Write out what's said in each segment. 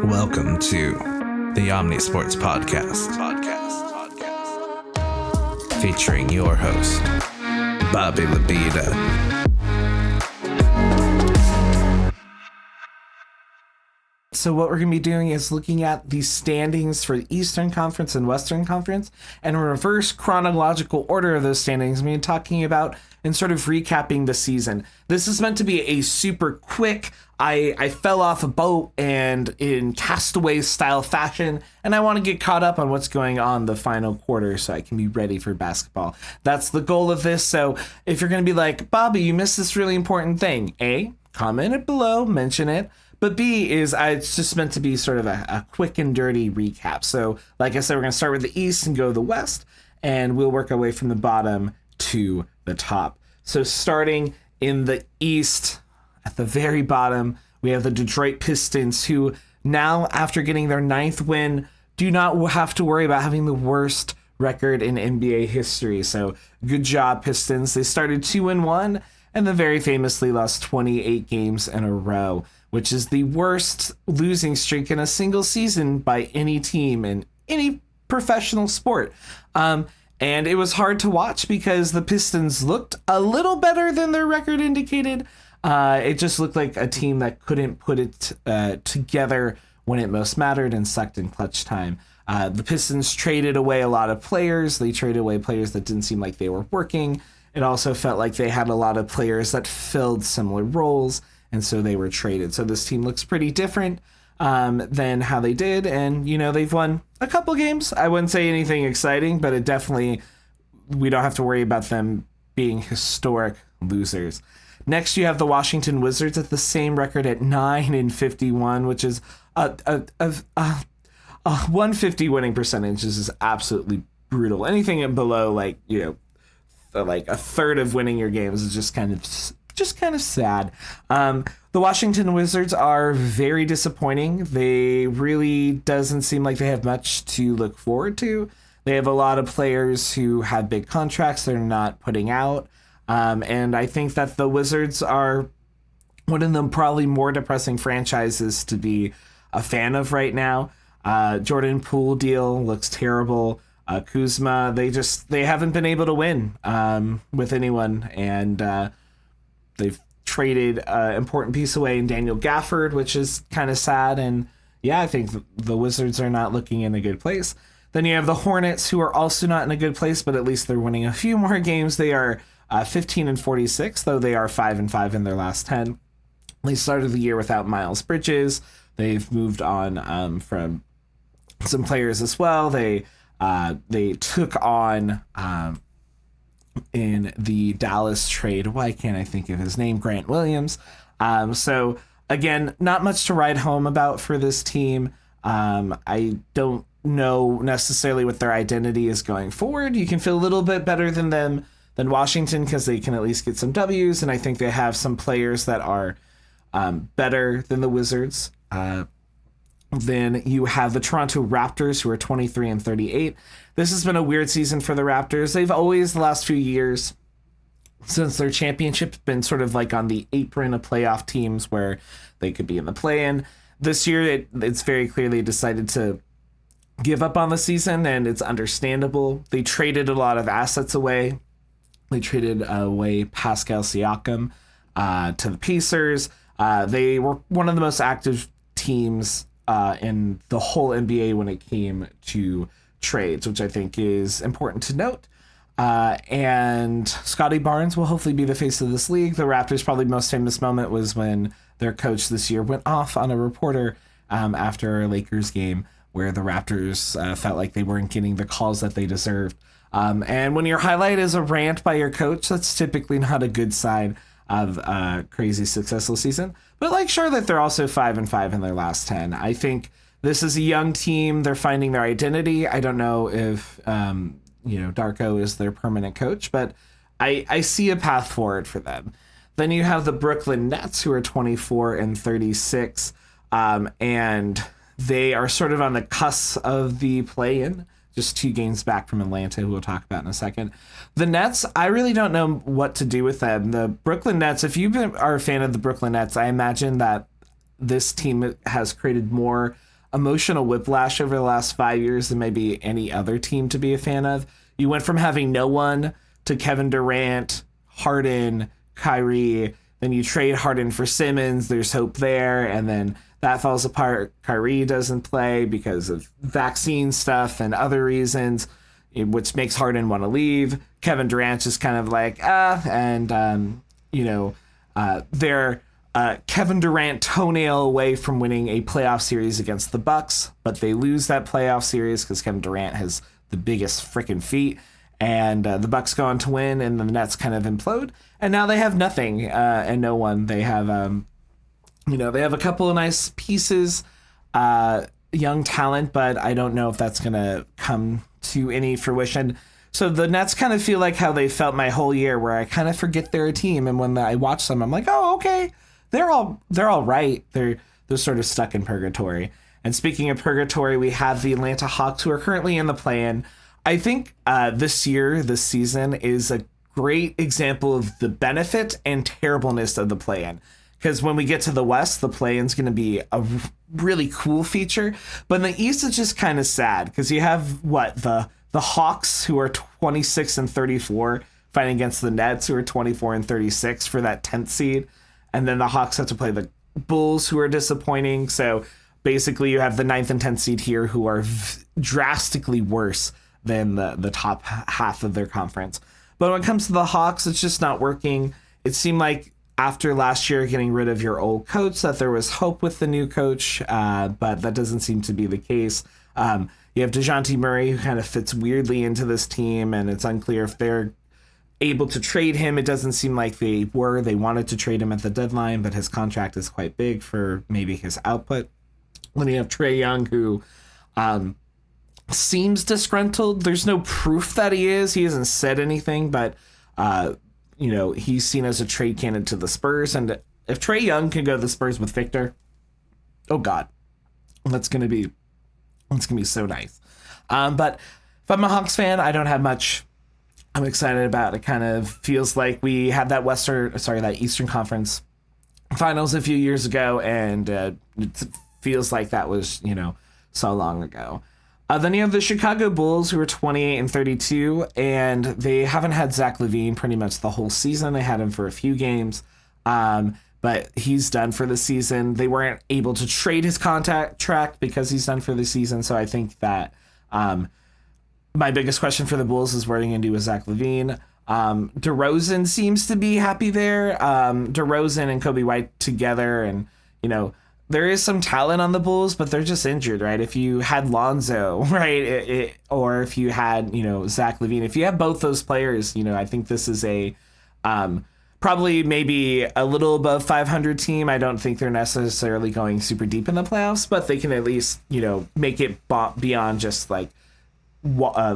Welcome to the Omni Sports Podcast. Featuring your host, Bobby Labida. So what we're going to be doing is looking at the standings for the Eastern Conference and Western Conference, and in reverse chronological order of those standings, we're talking about and sort of recapping the season. This is meant to be a super quick, I fell off a boat and in Castaway style fashion, and I want to get caught up on what's going on the final quarter so I can be ready for basketball. That's the goal of this. So if you're going to be like, Bobby, you missed this really important thing, A, comment it below, mention it. But B is it's just meant to be sort of a quick and dirty recap. So like I said, we're going to start with the East and go to the West, and we'll work our way from the bottom to the top. So starting in the East, at the very bottom, we have the Detroit Pistons, who now, after getting their 9th win, do not have to worry about having the worst record in NBA history. So good job, Pistons. They started 2-1 and then very famously lost 28 games in a row, which is the worst losing streak in a single season by any team in any professional sport. And it was hard to watch because the Pistons looked a little better than their record indicated. It just looked like a team that couldn't put it together when it most mattered and sucked in clutch time. The Pistons traded away a lot of players. They traded away players that didn't seem like they were working. It also felt like they had a lot of players that filled similar roles, and so they were traded. So this team looks pretty different than how they did. And, you know, they've won a couple games. I wouldn't say anything exciting, but it definitely, we don't have to worry about them being historic losers. Next, you have the Washington Wizards at the same record at 9-51, which is a 150 winning percentage. This is absolutely brutal. Anything below, like, you know, like a third of winning your games is just kind of sad. The Washington Wizards are very disappointing. They really doesn't seem like they have much to look forward to. They have a lot of players who have big contracts they're not putting out. And I think that the Wizards are one of the probably more depressing franchises to be a fan of right now. Jordan Poole deal looks terrible. Kuzma, they haven't been able to win with anyone, and they've traded an important piece away in Daniel Gafford, which is kind of sad. And yeah, I think the Wizards are not looking in a good place. Then you have the Hornets, who are also not in a good place, but at least they're winning a few more games. They are 15-46, though they are 5-5 in their last 10. They started the year without Miles Bridges. They've moved on from some players as well. They took on in the Dallas trade, why can't I think of his name? Grant Williams. So again, not much to write home about for this team. I don't know necessarily what their identity is going forward. You can feel a little bit better than Washington because they can at least get some W's, and I think they have some players that are better than the Wizards. Then you have the Toronto Raptors, who are 23-38. This has been a weird season for the Raptors. They've always, the last few years, since their championship, been sort of like on the apron of playoff teams where they could be in the play-in. This year, it's very clear they decided to give up on the season, and it's understandable. They traded a lot of assets away. They traded away Pascal Siakam to the Pacers. They were one of the most active teams in the whole NBA when it came to trades, which I think is important to note. And Scotty Barnes will hopefully be the face of this league. The Raptors' probably most famous moment was when their coach this year went off on a reporter after a Lakers game where the Raptors felt like they weren't getting the calls that they deserved. And when your highlight is a rant by your coach, that's typically not a good sign of a crazy successful season. But like Charlotte, they're also 5-5 in their last 10. I think this is a young team. They're finding their identity. I don't know if Darko is their permanent coach, but I see a path forward for them. Then you have the Brooklyn Nets, who are 24-36, and they are sort of on the cusp of the play-in, just 2 games back from Atlanta, who we'll talk about in a second. The Nets, I really don't know what to do with them. The Brooklyn Nets, if you are a fan of the Brooklyn Nets, I imagine that this team has created more emotional whiplash over the last 5 years than maybe any other team to be a fan of. You went from having no one to Kevin Durant, Harden, Kyrie. Then you trade Harden for Simmons. There's hope there. And then that falls apart. Kyrie doesn't play because of vaccine stuff and other reasons, which makes Harden want to leave. Kevin Durant's just kind of like, they're Kevin Durant toenail away from winning a playoff series against the Bucks, but they lose that playoff series because Kevin Durant has the biggest freaking feet. And the Bucks go on to win, and the Nets kind of implode. And now they have nothing and no one. They have, they have a couple of nice pieces, young talent, but I don't know if that's going to come to any fruition. So the Nets kind of feel like how they felt my whole year, where I kind of forget they're a team. And when I watch them, I'm like, oh, okay, they're all right. They're sort of stuck in purgatory. And speaking of purgatory, we have the Atlanta Hawks, who are currently in the play-in. I think this season is a great example of the benefit and terribleness of the play-in. Because when we get to the West, the play-in is going to be a really cool feature. But in the East, it's just kind of sad because you have the Hawks, who are 26 and 34, fighting against the Nets, who are 24 and 36 for that 10th seed. And then the Hawks have to play the Bulls, who are disappointing. So basically, you have the 9th and 10th seed here, who are drastically worse than the top half of their conference. But when it comes to the Hawks, it's just not working. It seemed like after last year getting rid of your old coach that there was hope with the new coach, but that doesn't seem to be the case. You have DeJounte Murray, who kind of fits weirdly into this team, and it's unclear if they're able to trade him. It doesn't seem like they were. They wanted to trade him at the deadline, but his contract is quite big for maybe his output. Then you have Trae Young, who seems disgruntled. There's no proof that he is. He hasn't said anything, but he's seen as a trade candidate to the Spurs. And if Trae Young can go to the Spurs with Victor, oh God, that's gonna be so nice. But if I'm a Hawks fan, I don't have much I'm excited about. It kind of feels like we had that Eastern Conference Finals a few years ago, and it feels like that was so long ago. Then you have the Chicago Bulls, who are 28 and 32, and they haven't had Zach LaVine pretty much the whole season. They had him for a few games, but he's done for the season. They weren't able to trade his contract because he's done for the season. So I think that my biggest question for the Bulls is what are they going to do with Zach LaVine? DeRozan seems to be happy there. DeRozan and Kobe White together, and there is some talent on the Bulls, but they're just injured, right? If you had Lonzo, right, or if you had, Zach LaVine, if you have both those players, I think this is a probably maybe a little above 500 team. I don't think they're necessarily going super deep in the playoffs, but they can at least, make it beyond just like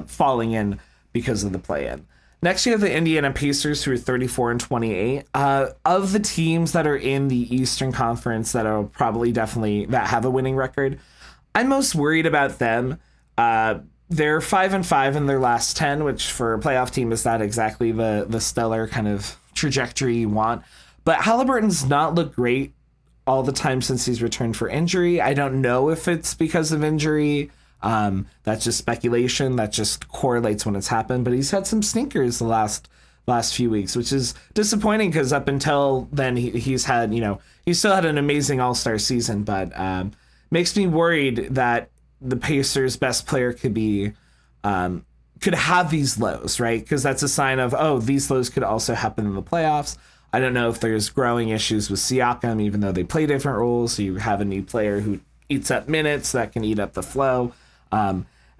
falling in because of the play-in. Next, you have the Indiana Pacers, who are 34 and 28. Of the teams that are in the Eastern Conference that are that have a winning record, I'm most worried about them. They're 5-5 in their last 10, which for a playoff team is not exactly the stellar kind of trajectory you want. But Halliburton's not looked great all the time since he's returned for injury. I don't know if it's because of injury. That's just speculation. That just correlates when it's happened. But he's had some stinkers the last few weeks, which is disappointing because up until then he's had, he still had an amazing All-Star season, but makes me worried that the Pacers' best player could have these lows, right? Because that's a sign of, these lows could also happen in the playoffs. I don't know if there's growing issues with Siakam, even though they play different roles. So you have a new player who eats up minutes that can eat up the flow.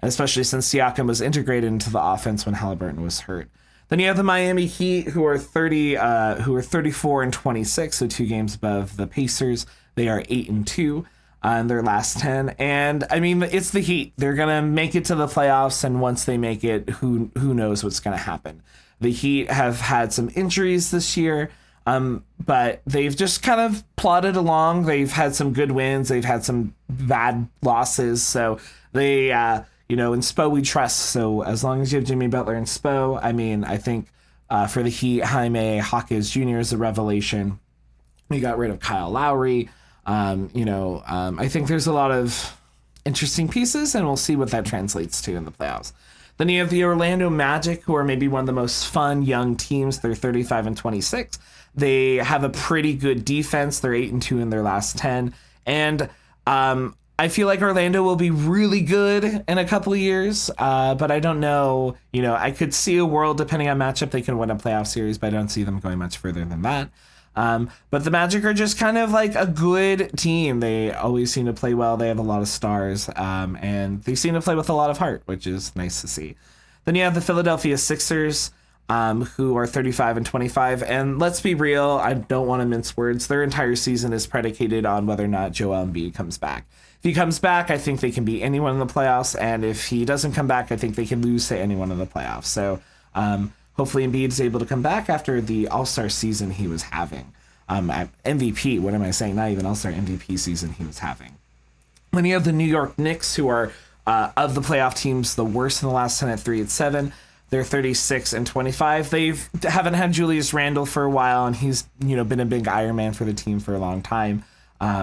Especially since Siakam was integrated into the offense when Halliburton was hurt. Then you have the Miami Heat, who are 34 and 26, so 2 games above the Pacers. They are 8 and 2 in their last 10, and I mean it's the Heat. They're gonna make it to the playoffs, and once they make it, who knows what's gonna happen? The Heat have had some injuries this year, but they've just kind of plodded along. They've had some good wins. They've had some bad losses, so. They, in Spo we trust. So as long as you have Jimmy Butler and Spo, I mean, I think for the Heat, Jaime Jaquez Jr. is a revelation. We got rid of Kyle Lowry. I think there's a lot of interesting pieces, and we'll see what that translates to in the playoffs. Then you have the Orlando Magic, who are maybe one of the most fun young teams. They're 35-26. They have a pretty good defense. They're 8-2 in their last 10. And I feel like Orlando will be really good in a couple of years, but I don't know. I could see a world, depending on matchup, they can win a playoff series, but I don't see them going much further than that. But the Magic are just kind of like a good team. They always seem to play well. They have a lot of stars, and they seem to play with a lot of heart, which is nice to see. Then you have the Philadelphia Sixers, who are 35-25. And let's be real, I don't want to mince words. Their entire season is predicated on whether or not Joel Embiid comes back. If he comes back, I think they can beat anyone in the playoffs. And if he doesn't come back, I think they can lose to anyone in the playoffs. So hopefully Embiid is able to come back after the All-Star season he was having. MVP, what am I saying? Not even All-Star, MVP season he was having. Then you have the New York Knicks, who are, of the playoff teams, the worst in the last 10 at 3-7. They're 36-25. They haven't had Julius Randle for a while, and he's been a big Iron Man for the team for a long time,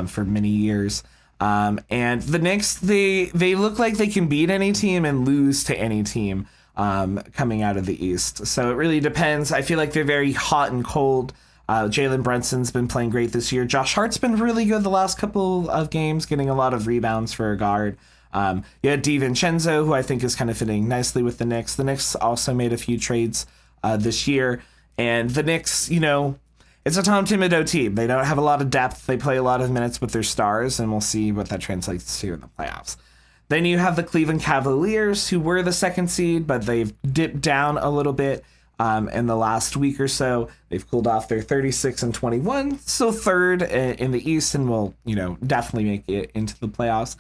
for many years. And the Knicks, they look like they can beat any team and lose to any team coming out of the East. So it really depends. I feel like they're very hot and cold. Jalen Brunson's been playing great this year. Josh Hart's been really good the last couple of games, getting a lot of rebounds for a guard. You had DiVincenzo, who I think is kind of fitting nicely with the Knicks. The Knicks also made a few trades this year. And the Knicks, it's a Tom Thibodeau team. They don't have a lot of depth. They play a lot of minutes with their stars, and we'll see what that translates to in the playoffs. Then you have the Cleveland Cavaliers, who were the second seed, but they've dipped down a little bit in the last week or so. They've cooled off. They're 36-21, still third in the East, and will definitely make it into the playoffs.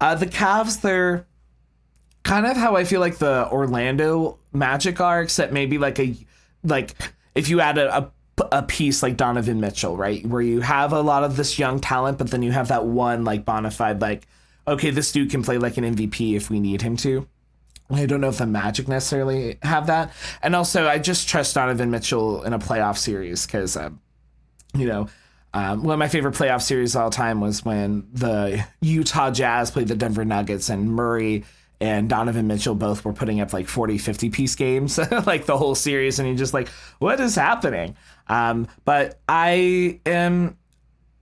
The Cavs, they're kind of how I feel like the Orlando Magic are, except maybe like if you add a piece like Donovan Mitchell, right, where you have a lot of this young talent, but then you have that one like bona fide okay, this dude can play like an MVP if we need him to. I don't know if the Magic necessarily have that. And also, I just trust Donovan Mitchell in a playoff series because, one of my favorite playoff series of all time was when the Utah Jazz played the Denver Nuggets, and Murray and Donovan Mitchell both were putting up like 40, 50-piece games, like the whole series. And you're just like, what is happening? But I am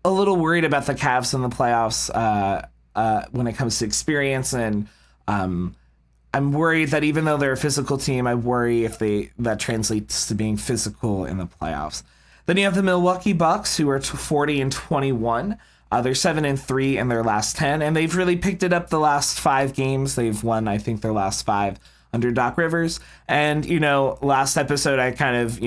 a little worried about the Cavs in the playoffs when it comes to experience. And I'm worried that even though they're a physical team, I worry if that translates to being physical in the playoffs. Then you have the Milwaukee Bucks, who are 40-21. They're 7-3 in their last 10, and they've really picked it up the last 5 games. They've won, I think, their last 5 under Doc Rivers. And, last episode, I kind of,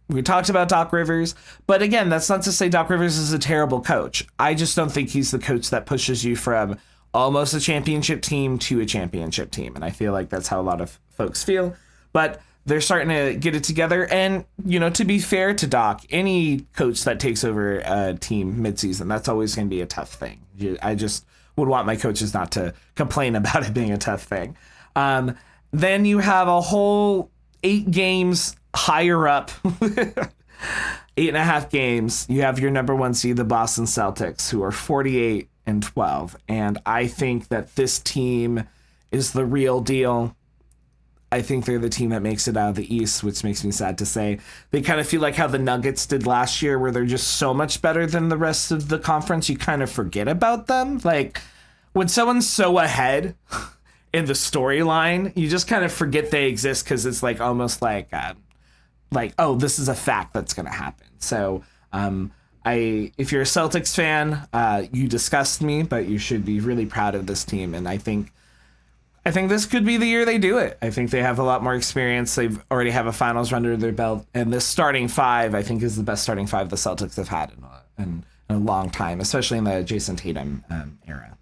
we talked about Doc Rivers. But again, that's not to say Doc Rivers is a terrible coach. I just don't think he's the coach that pushes you from almost a championship team to a championship team. And I feel like that's how a lot of folks feel. But they're starting to get it together. And, to be fair to Doc, any coach that takes over a team midseason, that's always going to be a tough thing. I just would want my coaches not to complain about it being a tough thing. Then you have a whole 8 games higher up, 8.5 games. You have your number 1 seed, the Boston Celtics, who are 48-12. And I think that this team is the real deal. I think they're the team that makes it out of the East, which makes me sad to say. They kind of feel like how the Nuggets did last year, where they're just so much better than the rest of the conference, you kind of forget about them. Like, when someone's so ahead in the storyline, you just kind of forget they exist because it's like almost like, oh, this is a fact that's going to happen. So if you're a Celtics fan, you disgust me, but you should be really proud of this team. And I think this could be the year they do it. I think they have a lot more experience. They already have a finals run under their belt. And this starting 5, I think, is the best starting 5 the Celtics have had in a long time, especially in the Jason Tatum era.